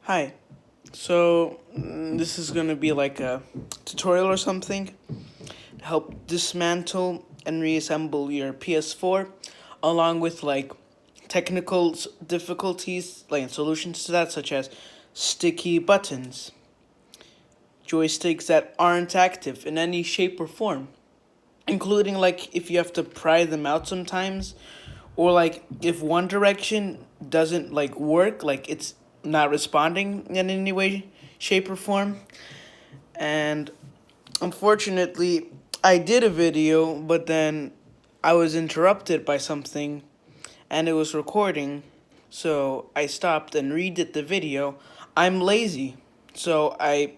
Hi. So, this is going to be like a tutorial or something to help dismantle and reassemble your PS4 along with like technical difficulties like solutions to that, such as sticky buttons, joysticks that aren't active in any shape or form, including like if you have to pry them out sometimes, or like if one direction doesn't like work, like it's not responding in any way, shape, or form. And unfortunately, I did a video, but then I was interrupted by something and it was recording, so I stopped and redid the video. I'm lazy, so I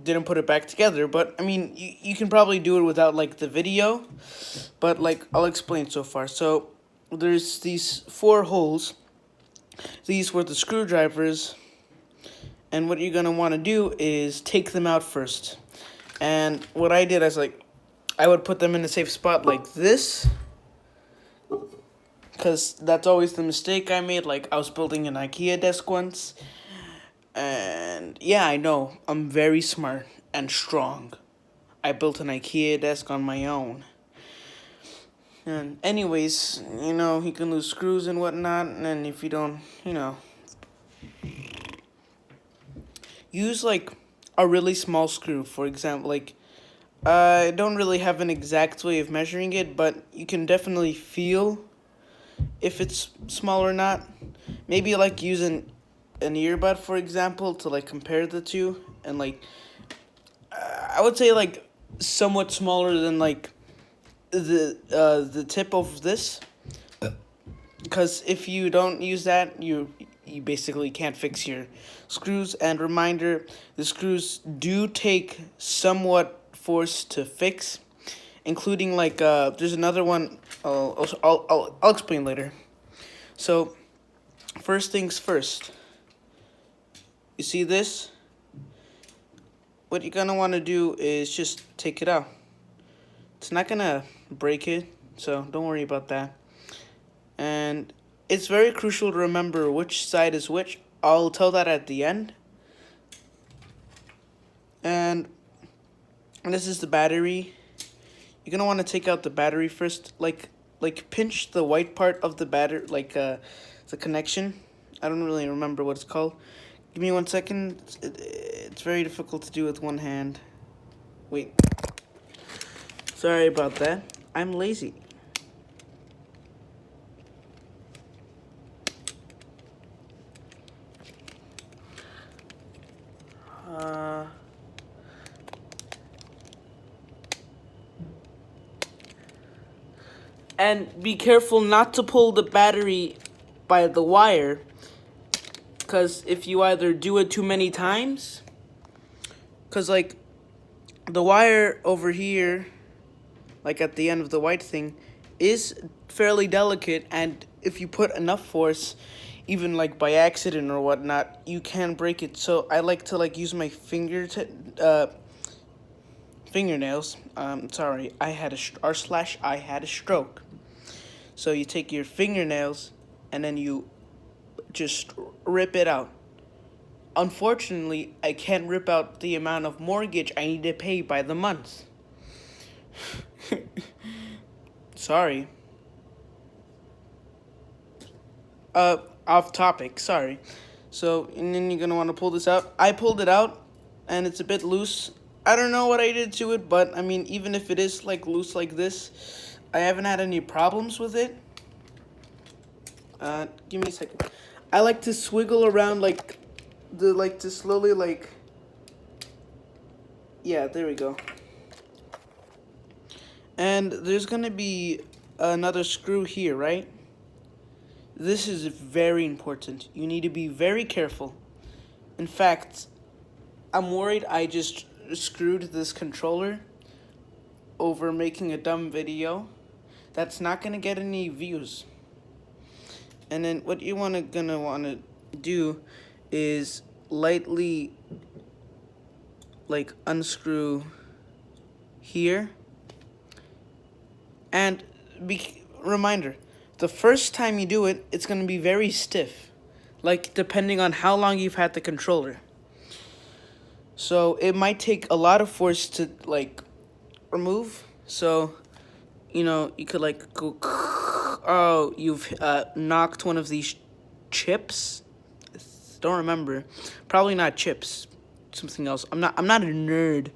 didn't put it back together, but I mean, you can probably do it without like the video, but like I'll explain so far. So there's these four holes. These were the screwdrivers, and what you're gonna want to do is take them out first. And what I did is like I would put them in a safe spot like this, because that's always the mistake I made. Like I was building an IKEA desk once, and yeah, I know I'm very smart and strong. I built an IKEA desk on my own. And anyways, you can lose screws and whatnot, and if you don't, use like a really small screw. For example, like I don't really have an exact way of measuring it, but you can definitely feel if it's small or not. Maybe like using an earbud, for example, to like compare the two, and like I would say like somewhat smaller than like the tip of this, because if you don't use that, you basically can't fix your screws. And reminder, the screws do take somewhat force to fix, including like there's another one I'll explain later. So first things first, you see this? What you're gonna want to do is just take it out. It's not gonna break it, so don't worry about that. And it's very crucial to remember which side is which. I'll tell that at the end. And this is the battery. You're gonna want to take out the battery first. Like pinch the white part of the battery, like the connection. I don't really remember what it's called. Give me 1 second. It's very difficult to do with one hand. Wait. Sorry about that. I'm lazy. And be careful not to pull the battery by the wire, because if you either do it too many times, because like the wire over here, like at the end of the white thing, is fairly delicate, and if you put enough force, even like by accident or whatnot, you can break it. So I like to like use my fingernails. Sorry, I had I had a stroke. So you take your fingernails and then you just rip it out. Unfortunately, I can't rip out the amount of mortgage I need to pay by the month. Sorry. Off topic, sorry. So, and then you're gonna want to pull this out. I pulled it out, and it's a bit loose. I don't know what I did to it, but I mean, even if it is like loose like this, I haven't had any problems with it. Give me a second. I like to swiggle around to slowly like. Yeah, there we go. And there's gonna be another screw here, right? This is very important. You need to be very careful. In fact, I'm worried I just screwed this controller over making a dumb video that's not gonna get any views. And then what you gonna wanna do is lightly like unscrew here. And reminder, the first time you do it, it's gonna be very stiff. like depending on how long you've had the controller. So it might take a lot of force to like remove. So you could like go. Oh, you've knocked one of these chips. Don't remember. Probably not chips. Something else. I'm not a nerd.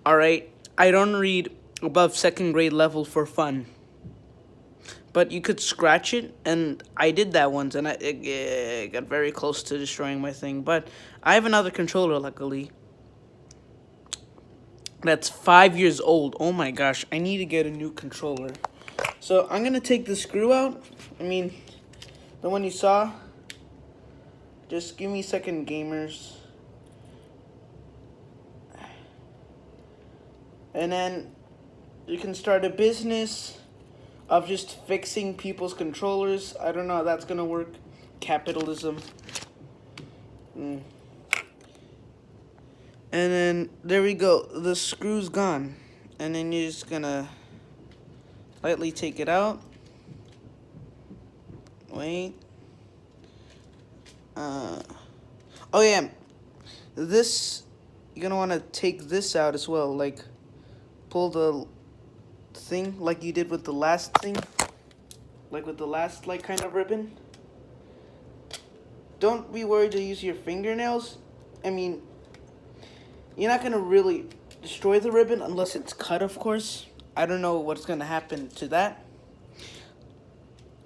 All right. I don't read above second grade level for fun. But you could scratch it, and I did that once, and it got very close to destroying my thing. But I have another controller, luckily. That's 5 years old. Oh my gosh, I need to get a new controller. So I'm gonna take the screw out. I mean, the one you saw. Just give me a second, gamers. And then you can start a business of just fixing people's controllers. I don't know how that's gonna work. Capitalism. And then there we go. The screw's gone. And then you're just gonna lightly take it out. Wait. Oh yeah. This, you're gonna wanna take this out as well. Like, pull the thing like you did with the last thing. Like with the last, like, kind of ribbon. Don't be worried to use your fingernails. I mean, you're not gonna really destroy the ribbon unless it's cut, of course. I don't know what's gonna happen to that.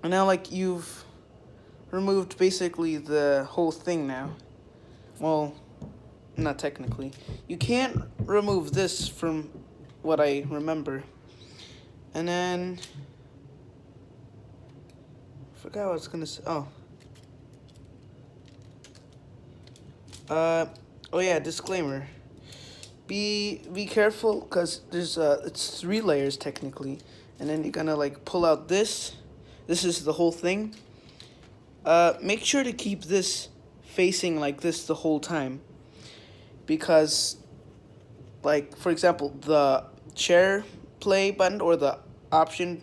And now, like, you've removed basically the whole thing now. Well, not technically. You can't remove this from what I remember. And then I forgot what I was gonna say. Oh yeah, disclaimer. Be careful, because there's it's 3 layers technically, and then you're gonna like pull out this. This is the whole thing. Make sure to keep this facing like this the whole time, because, like, for example, the chair play button or the option,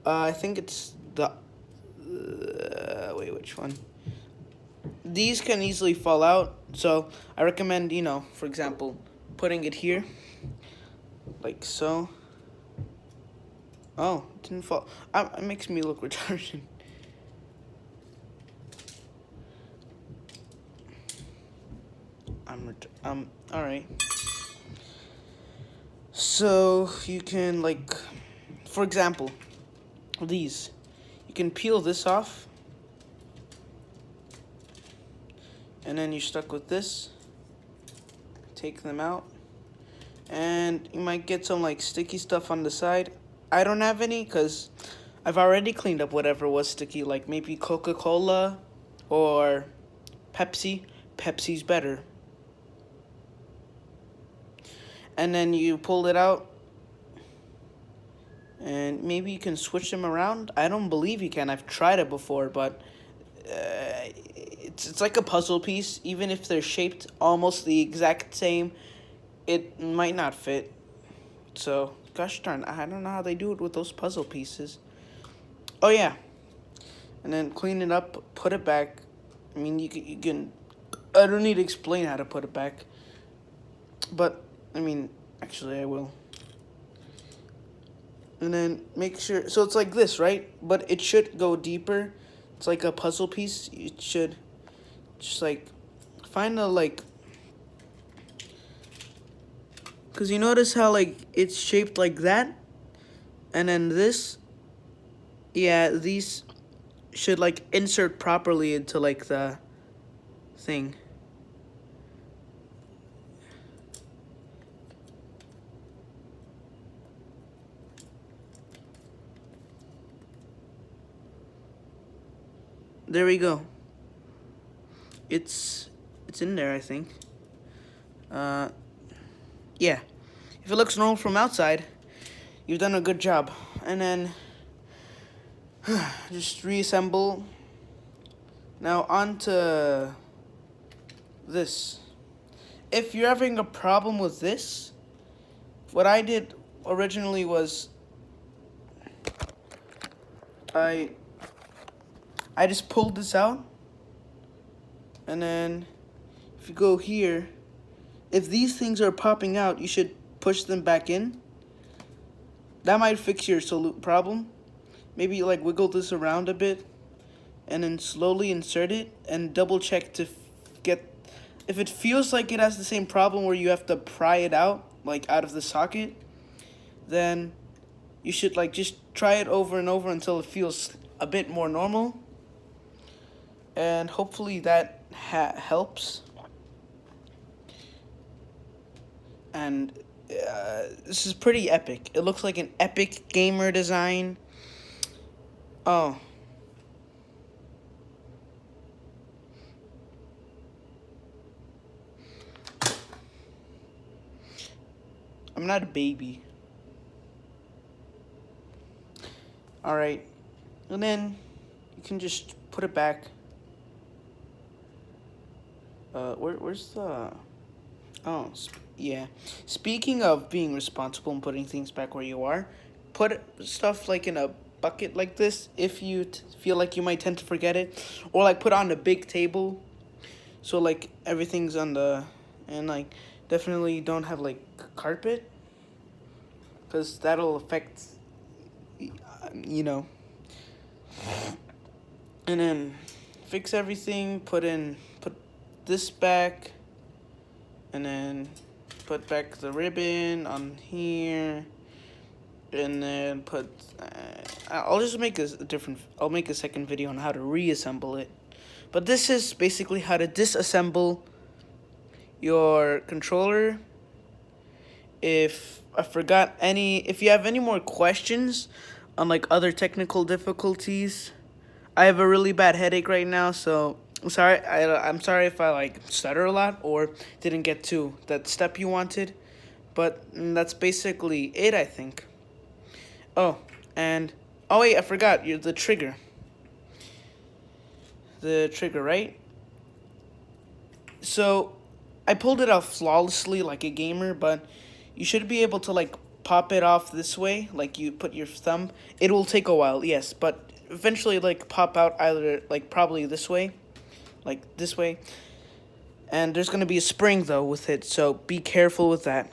I think it's the wait, which one? These can easily fall out, so I recommend, for example, putting it here, like so. Oh, it didn't fall. It makes me look retarded. All right. So you can, like, for example, these. You can peel this off. And then you're stuck with this. Take them out. And you might get some, like, sticky stuff on the side. I don't have any because I've already cleaned up whatever was sticky, like maybe Coca-Cola or Pepsi. Pepsi's better. And then you pull it out. And maybe you can switch them around. I don't believe you can. I've tried it before, but it's like a puzzle piece. Even if they're shaped almost the exact same, it might not fit. So, gosh darn, I don't know how they do it with those puzzle pieces. Oh yeah, and then clean it up, put it back. I mean, you can. I don't need to explain how to put it back. But I mean, actually, I will. And then make sure, so it's like this, right? But it should go deeper. It's like a puzzle piece. It should just like find a, like, because you notice how, like, it's shaped like that, and then this, yeah, these should, like, insert properly into, like, the thing. There we go. It's in there, I think. Yeah. If it looks normal from outside, you've done a good job. And then just reassemble. Now on to this. If you're having a problem with this, what I did originally was I just pulled this out, And then if you go here, if these things are popping out, you should push them back in. That might fix your problem. Maybe like wiggle this around a bit and then slowly insert it and double check to get, if it feels like it has the same problem where you have to pry it out, like out of the socket, then you should like just try it over and over until it feels a bit more normal. And hopefully that helps. And this is pretty epic. It looks like an epic gamer design. Oh. I'm not a baby. Alright. And then you can just put it back. Where's the... Oh, yeah. Speaking of being responsible and putting things back where you are, put stuff like in a bucket like this if you feel like you might tend to forget it. Or like put on a big table so like everything's on the... And like definitely don't have like carpet, because that'll affect, you know. And then fix everything, put this back, and then put back the ribbon on here, and then put I'll just make I'll make a second video on how to reassemble it. But this is basically how to disassemble your controller. If you have any more questions on like other technical difficulties, I have a really bad headache right now, so I'm sorry if I like stutter a lot or didn't get to that step you wanted, but that's basically it, I think. Oh wait, I forgot, the trigger. The trigger, right? So I pulled it off flawlessly like a gamer, but you should be able to like pop it off this way, like you put your thumb. It will take a while, yes, but eventually like pop out either like probably this way, like this way. And there's going to be a spring though with it, so be careful with that.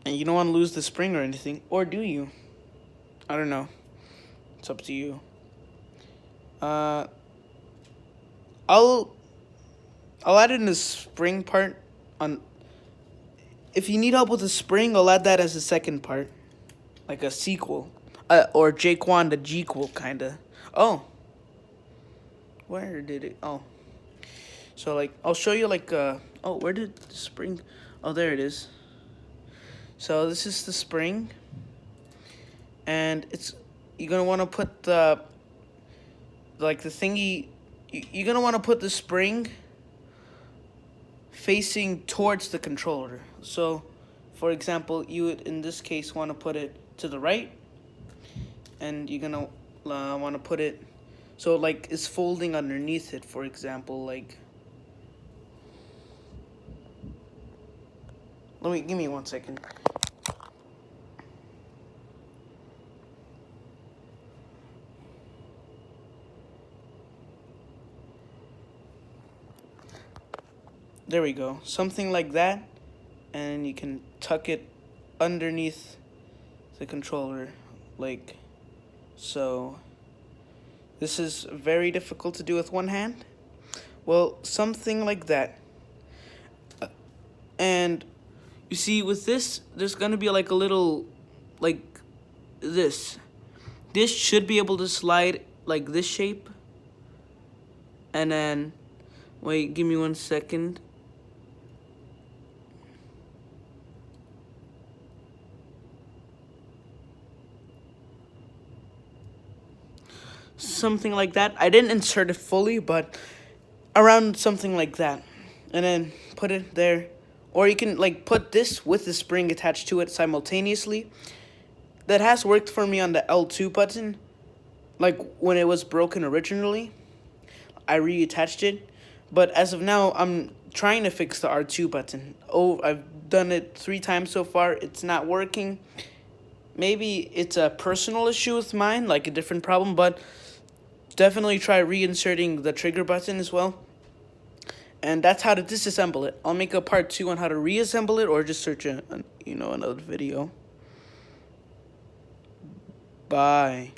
And you don't want to lose the spring or anything, or do you? I don't know. It's up to you. I'll add in the spring part on. If you need help with the spring, I'll add that as a second part, like a sequel, or Jaquan the Jequel kinda. Oh, where did it? Oh, so like I'll show you like oh, where did the spring? Oh, there it is. So this is the spring, and you're gonna want to put the thingy. You're gonna want to put the spring facing towards the controller. So, for example, you would in this case want to put it to the right, and you're gonna want to put it so like it's folding underneath it. For example, like give me 1 second. There we go, something like that, and you can tuck it underneath the controller, like so. This is very difficult to do with one hand. Well, something like that. And you see, with this, there's gonna be like a little, like this. This should be able to slide like this shape. And then, wait, give me 1 second. Something like that. I didn't insert it fully, but around something like that. And then put it there. Or you can like put this with the spring attached to it simultaneously. That has worked for me on the L2 button. Like when it was broken originally, I reattached it. But as of now, I'm trying to fix the R2 button. Oh, I've done it 3 times so far. It's not working. Maybe it's a personal issue with mine, like a different problem, but definitely try reinserting the trigger button as well. And that's how to disassemble it. I'll make a part 2 on how to reassemble it, or just search another video. Bye.